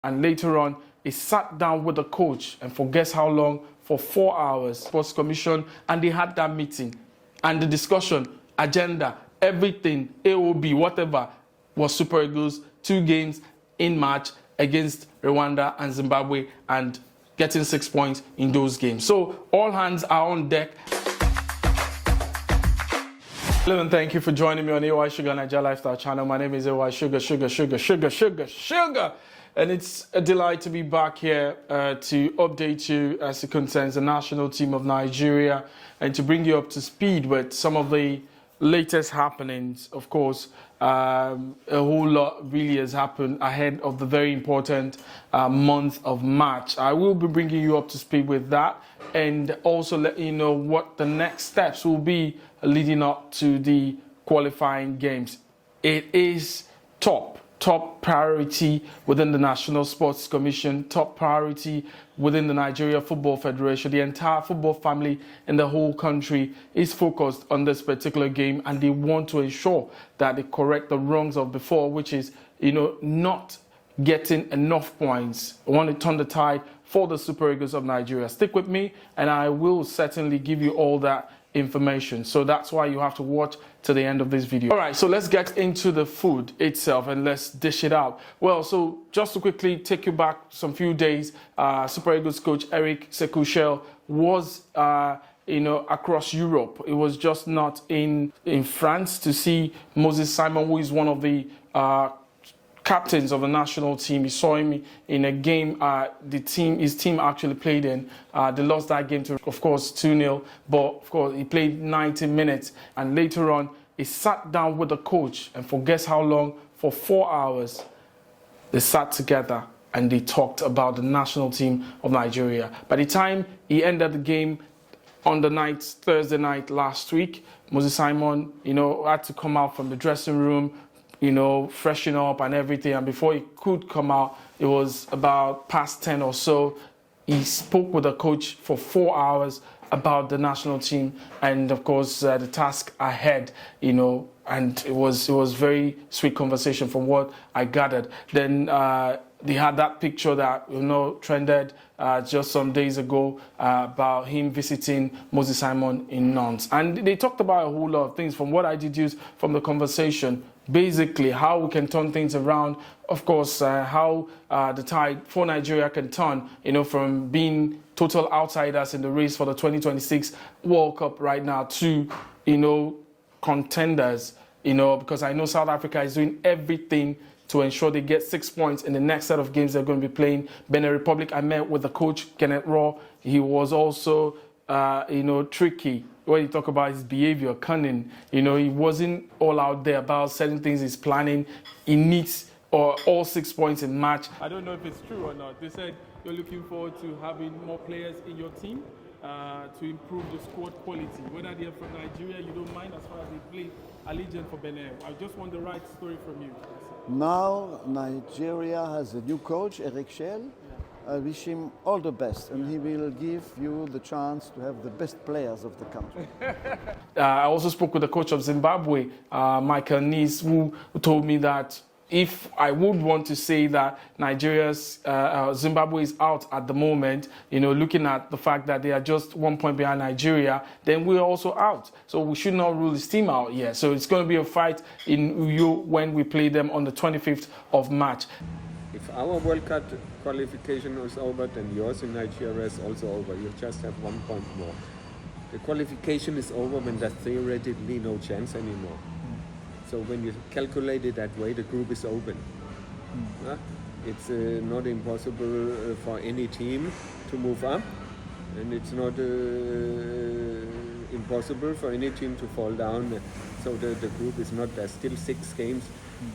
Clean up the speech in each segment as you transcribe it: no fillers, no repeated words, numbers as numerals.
And later on, he sat down with the coach, and for guess how long? For 4 hours. Sports Commission, and they had that meeting. And the discussion, agenda, everything, AOB, whatever, was Super Eagles, 2 games in March against Rwanda and Zimbabwe, and getting 6 points in those games. So all hands are on deck. Hello and thank you for joining me on AY Sugar Nigeria Lifestyle Channel. My name is AY Sugar. And it's a delight to be back here to update you as it concerns the national team of Nigeria and to bring you up to speed with some of the latest happenings. Of course, a whole lot really has happened ahead of the very important month of March. I will be bringing you up to speed with that and also let you know what the next steps will be leading up to the qualifying games. It is top priority within the National Sports Commission, top priority within the Nigeria Football Federation. The entire football family in the whole country is focused on this particular game, and they want to ensure that they correct the wrongs of before, which is, not getting enough points. I want to turn the tide for the Super Eagles of Nigeria. Stick with me, and I will certainly give you all that information. So that's why you have to watch to the end of this video. All right, so let's get into the food itself and let's dish it out. Well, so just to quickly take you back some few days, Super Eagles coach Chelle was across Europe. It was just not in France to see Moses Simon, who is one of the captains of the national team. He saw him in a game his team actually played in. They lost that game to, of course, 2-0, but of course he played 90 minutes, and later on he sat down with the coach, and for guess how long? For 4 hours. They sat together and they talked about the national team of Nigeria. By the time he ended the game on the night, Thursday night last week, Moses Simon, had to come out from the dressing room, freshen up and everything. And before he could come out, it was about past 10 or so. He spoke with the coach for 4 hours about the national team and, of course, the task ahead, and it was very sweet conversation from what I gathered. Then they had that picture that, trended just some days ago about him visiting Moses Simon in Nantes. And they talked about a whole lot of things from what I deduced from the conversation. Basically, how we can turn things around. Of course, how the tide for Nigeria can turn, from being total outsiders in the race for the 2026 World Cup right now to, contenders, because I know South Africa is doing everything to ensure they get 6 points in the next set of games they're going to be playing. Benin Republic, I met with the coach, Kenneth Raw. He was also, tricky when you talk about his behavior, cunning. He wasn't all out there about certain things he's planning. He needs all 6 points in March. I don't know if it's true or not. They said you're looking forward to having more players in your team to improve the squad quality. Whether they're from Nigeria, you don't mind as far as they play allegiance for Benin. I just want the right story from you. Now Nigeria has a new coach, Alex Chelle. I wish him all the best, and he will give you the chance to have the best players of the country. I also spoke with the coach of Zimbabwe, Michael Nice, who told me that if I would want to say that Zimbabwe is out at the moment, looking at the fact that they are just 1 point behind Nigeria, then we're also out. So we should not rule this team out yet. So it's going to be a fight in Uyo when we play them on the 25th of March. If our World Cup qualification is over, then yours in Nigeria is also over. You just have 1 point more. The qualification is over when there's theoretically no chance anymore. So when you calculate it that way, the group is open. It's not impossible for any team to move up, and it's not impossible for any team to fall down. So the group is not, there's still 6 games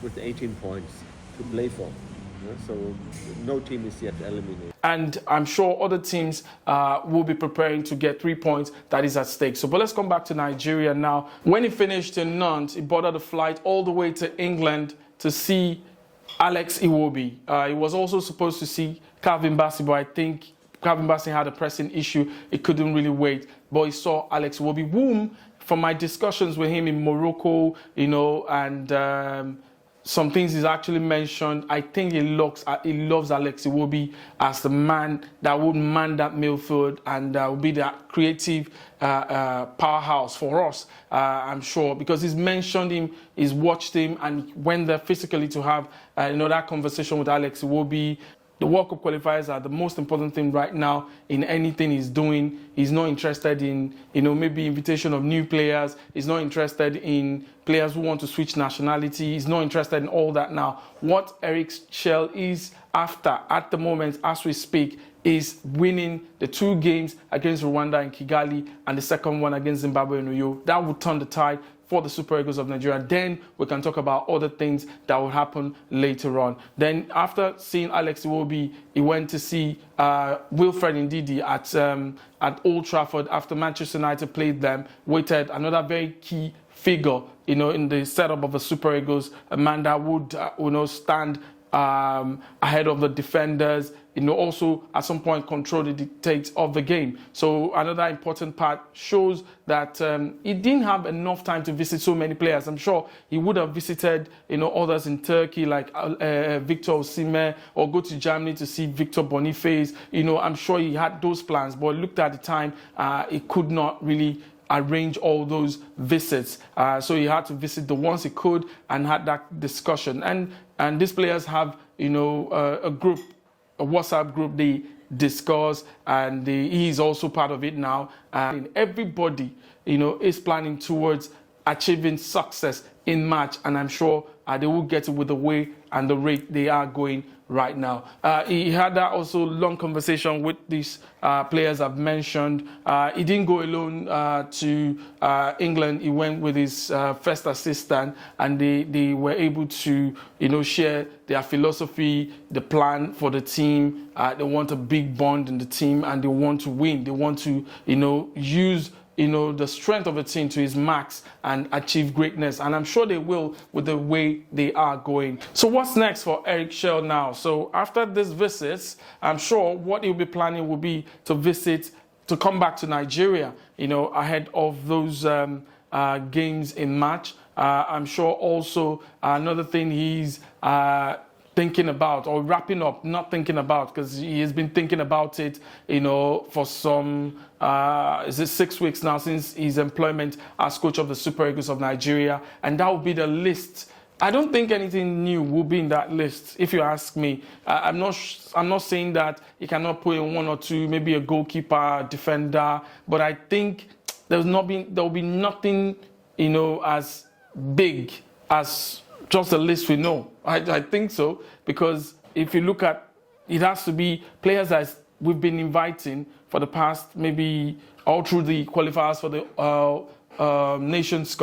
with 18 points to play for. So no team is yet eliminated. And I'm sure other teams will be preparing to get 3 points that is at stake. So, but let's come back to Nigeria now. When he finished in Nantes, he boarded a flight all the way to England to see Alex Iwobi. He was also supposed to see Calvin Bassey, but I think Calvin Bassey had a pressing issue. He couldn't really wait. But he saw Alex Iwobi, whom, from my discussions with him in Morocco, and some things he's actually mentioned. I think he loves Alex Iwobi as the man that would man that midfield and will be that creative powerhouse for us, I'm sure, because he's mentioned him, he's watched him, and went there physically to have that conversation with Alex Iwobi. The World Cup qualifiers are the most important thing right now in anything he's doing. He's not interested in, maybe invitation of new players. He's not interested in players who want to switch nationality. He's not interested in all that now. What Eric Chelle is after at the moment, as we speak, is winning the 2 games against Rwanda and Kigali and the second one against Zimbabwe and Uyo. That would turn the tide for the Super Eagles of Nigeria. Then we can talk about other things that will happen later on. Then after seeing Alex Iwobi, he went to see Wilfred Ndidi at Old Trafford after Manchester United played them. Waited, another very key figure, in the setup of the Super Eagles, a man that would, stand ahead of the defenders, also at some point control the dictates of the game. So another important part shows that he didn't have enough time to visit so many players. I'm sure he would have visited, others in Turkey like Victor Osimhen, or go to Germany to see Victor Boniface. I'm sure he had those plans, but looked at the time, he could not really arrange all those visits. So he had to visit the ones he could and had that discussion. And these players have, a group, a WhatsApp group they discuss, and he's also part of it now. And everybody, is planning towards achieving success in March, and I'm sure they will get it with the way and the rate they are going right now. He had that also long conversation with these players I've mentioned. He didn't go alone to England. He went with his first assistant, and they were able to, share their philosophy, the plan for the team. They want a big bond in the team, and they want to win. They want to, use the strength of the team to his max and achieve greatness. And I'm sure they will with the way they are going. So what's next for Eric Chelle now? So after this visits, I'm sure what he'll be planning will be to come back to Nigeria, ahead of those games in March. I'm sure also another thing he's thinking about, or wrapping up, not thinking about, because he has been thinking about it, for some, 6 weeks now since his employment as coach of the Super Eagles of Nigeria. And that will be the list. I don't think anything new will be in that list, if you ask me. I'm not saying that he cannot put in 1 or 2, maybe a goalkeeper, defender, but I think there will be nothing, as big as just the list we know. I think so, because if you look at it, has to be players that we've been inviting for the past, maybe all through the qualifiers for the Nations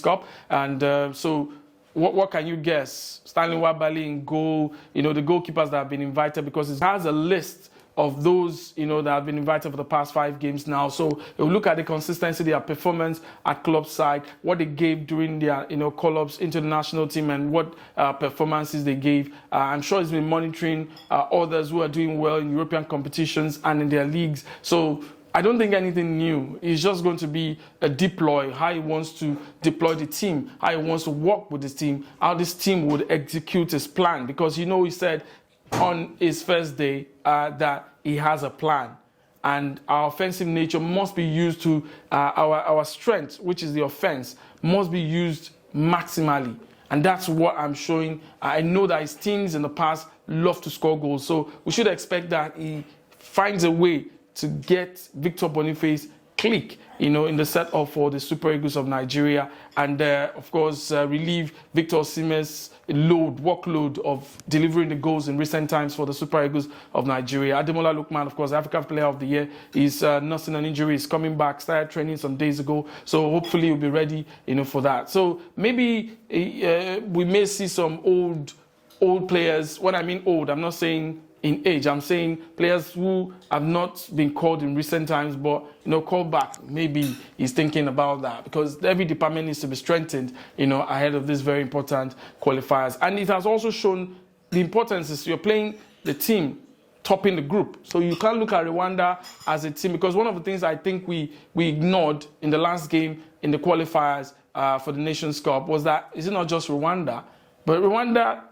Cup, and so what can you guess? Stanley Wabali in goal, the goalkeepers that have been invited, because it has a list of those, that have been invited for the past 5 games now. So we'll look at the consistency, their performance at club side, what they gave during their, call-ups into the national team, and what performances they gave. I'm sure he's been monitoring others who are doing well in European competitions and in their leagues. So I don't think anything new. It's just going to be a deploy, how he wants to deploy the team, how he wants to work with this team, how this team would execute his plan. Because, he said on his first day that he has a plan, and our offensive nature must be used to our strength, which is the offense, must be used maximally. And that's what I'm showing. I know that his teams in the past love to score goals, so we should expect that he finds a way to get Victor Boniface click, in the set-up for the Super Eagles of Nigeria, and of course relieve Victor Osimhen's workload of delivering the goals in recent times for the Super Eagles of Nigeria. Ademola Lookman, of course, African Player of the Year, is nursing an injury, is coming back, started training some days ago, so hopefully he'll be ready, for that. So maybe we may see some old players. When I mean old, I'm not saying in age, I'm saying players who have not been called in recent times, but called back. Maybe he's thinking about that, because every department needs to be strengthened, ahead of these very important qualifiers. And it has also shown the importance is you're playing the team topping the group, so you can't look at Rwanda as a team, because one of the things I think we ignored in the last game in the qualifiers for the Nations Cup was that it's not just Rwanda, but Rwanda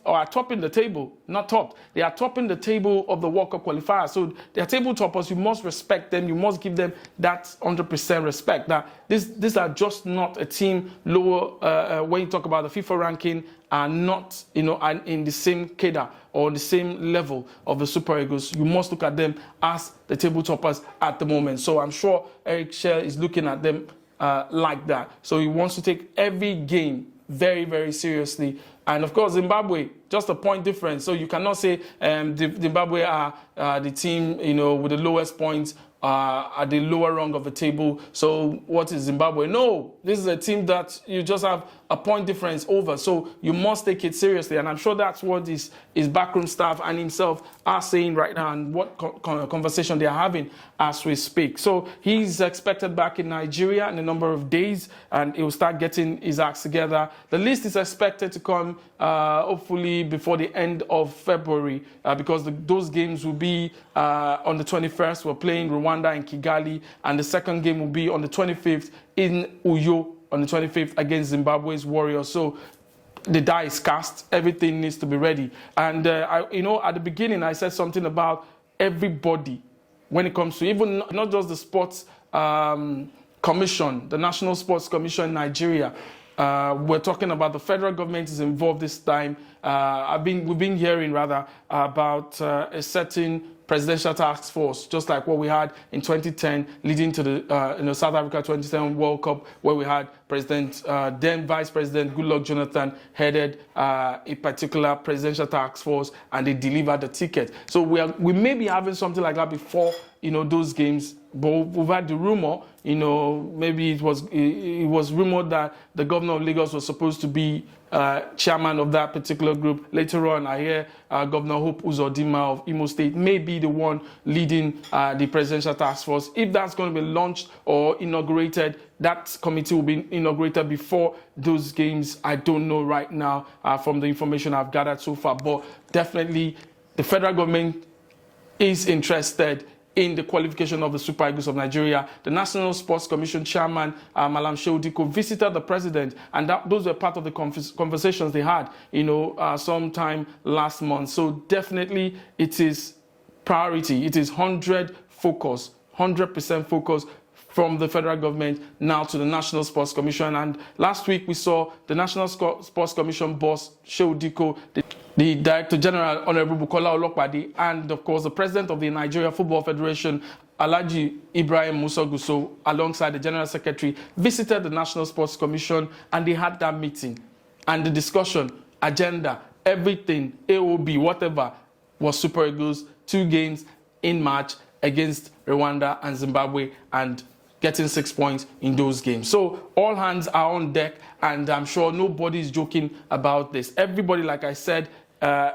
are topping the table, not topped. They are topping the table of the World Cup qualifiers. So they are table toppers. You must respect them. You must give them that 100% respect. That these are just not a team lower. When you talk about the FIFA ranking, are not in the same cadre or the same level of the Super Eagles. You must look at them as the table toppers at the moment. So I'm sure Eric Chelle is looking at them like that. So he wants to take every game very, very seriously. And of course, Zimbabwe, just a point difference. So you cannot say Zimbabwe are the team, with the lowest points at the lower rung of the table. So what is Zimbabwe? No, this is a team that you just have a point difference over. So you must take it seriously. And I'm sure that's what his backroom staff and himself are saying right now and what conversation they are having as we speak. So he's expected back in Nigeria in a number of days, and he will start getting his acts together. The list is expected to come hopefully before the end of February because those games will be on the 21st. We're playing Rwanda and Kigali, and the second game will be on the 25th in Uyo on the 25th against Zimbabwe's Warriors. So the die is cast. Everything needs to be ready. And at the beginning, I said something about everybody when it comes to even not just the sports commission, the National Sports Commission in Nigeria. We're talking about the federal government is involved this time. We've been hearing rather about a certain presidential task force, just like what we had in 2010, leading to the South Africa 2010 World Cup, where we had then Vice President Goodluck Jonathan headed a particular presidential task force, and they delivered the ticket. So we may be having something like that before those games. But we've had the rumor, maybe it was rumored that the governor of Lagos was supposed to be chairman of that particular group. Later on, I hear Governor Hope Uzodinma of Imo State may be the one leading the presidential task force. If that's going to be launched or inaugurated, that committee will be inaugurated before those games. I don't know right now from the information I've gathered so far, but definitely the federal government is interested in the qualification of the Super Eagles of Nigeria. The National Sports Commission Chairman, Malam Sheudiko, visited the president, and those were part of the conversations they had, sometime last month. So definitely it is priority. It is 100% focus from the federal government now to the National Sports Commission. And last week we saw the National Sports Commission boss, Sheudiko, the Director General, Honorable Bukola Olokpade, and of course the President of the Nigeria Football Federation, Alhaji Ibrahim Musa Gusau, alongside the General Secretary, visited the National Sports Commission, and they had that meeting. And the discussion, agenda, everything, AOB, whatever, was Super Eagles, 2 games in March against Rwanda and Zimbabwe, and getting 6 points in those games. So all hands are on deck, and I'm sure nobody is joking about this. Everybody, like I said,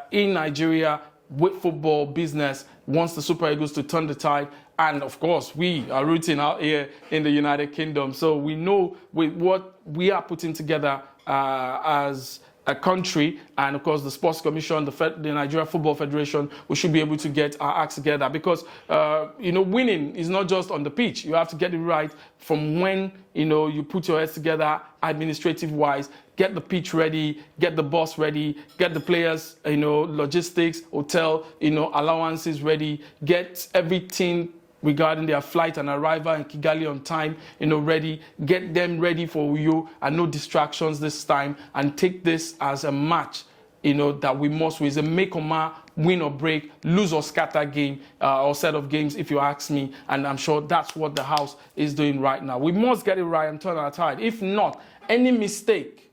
in Nigeria, with football business, wants the Super Eagles to turn the tide. And of course, we are rooting out here in the United Kingdom. So we know with what we are putting together as a country, and of course the Sports Commission, the Nigeria Football Federation, we should be able to get our acts together, because winning is not just on the pitch. You have to get it right from when you put your heads together administrative wise, get the pitch ready, get the bus ready, get the players logistics, hotel allowances ready, get everything regarding their flight and arrival in Kigali on time, ready, get them ready for you, and no distractions this time, and take this as a match, that we must win. It's a make or win or break, lose or scatter game, or set of games, if you ask me, and I'm sure that's what the house is doing right now. We must get it right and turn our tide. If not, any mistake,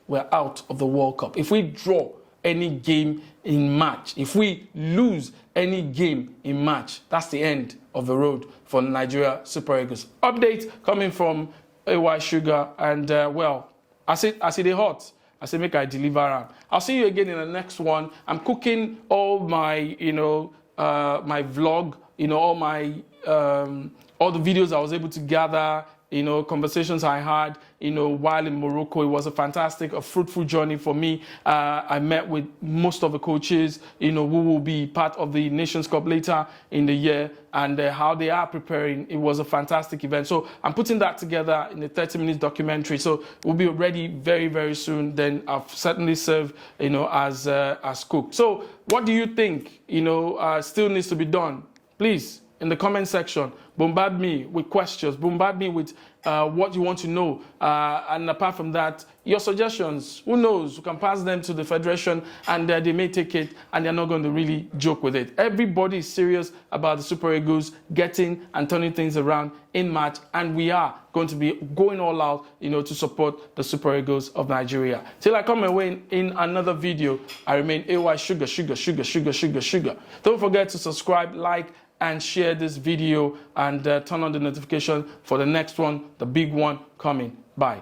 we're out of the World Cup. If we draw any game in March, if we lose any game in March, that's the end of the road for Nigeria Super Eagles. Update coming from AY Sugar, and I say they hot. I say make I deliver am. I'll see you again in the next one. I'm cooking all my my vlog, all my all the videos I was able to gather conversations I had, while in Morocco. It was a fruitful journey for me. I met with most of the coaches, who will be part of the Nations Cup later in the year, and how they are preparing. It was a fantastic event. So I'm putting that together in a 30-minute documentary. So we'll be ready very, very soon. Then I've certainly served, as cook. So what do you think, still needs to be done? Please, in the comment section, bombard me with questions, bombard me with what you want to know. And apart from that, your suggestions, who knows, you can pass them to the Federation, and they may take it and they're not going to really joke with it. Everybody is serious about the Super Eagles getting and turning things around in March, and we are going to be going all out, to support the Super Eagles of Nigeria. Till I come my way in another video, I remain AY Sugar, Sugar, Sugar, Sugar, Sugar, Sugar. Don't forget to subscribe, like, and share this video, and turn on the notification for the next one, the big one coming. Bye.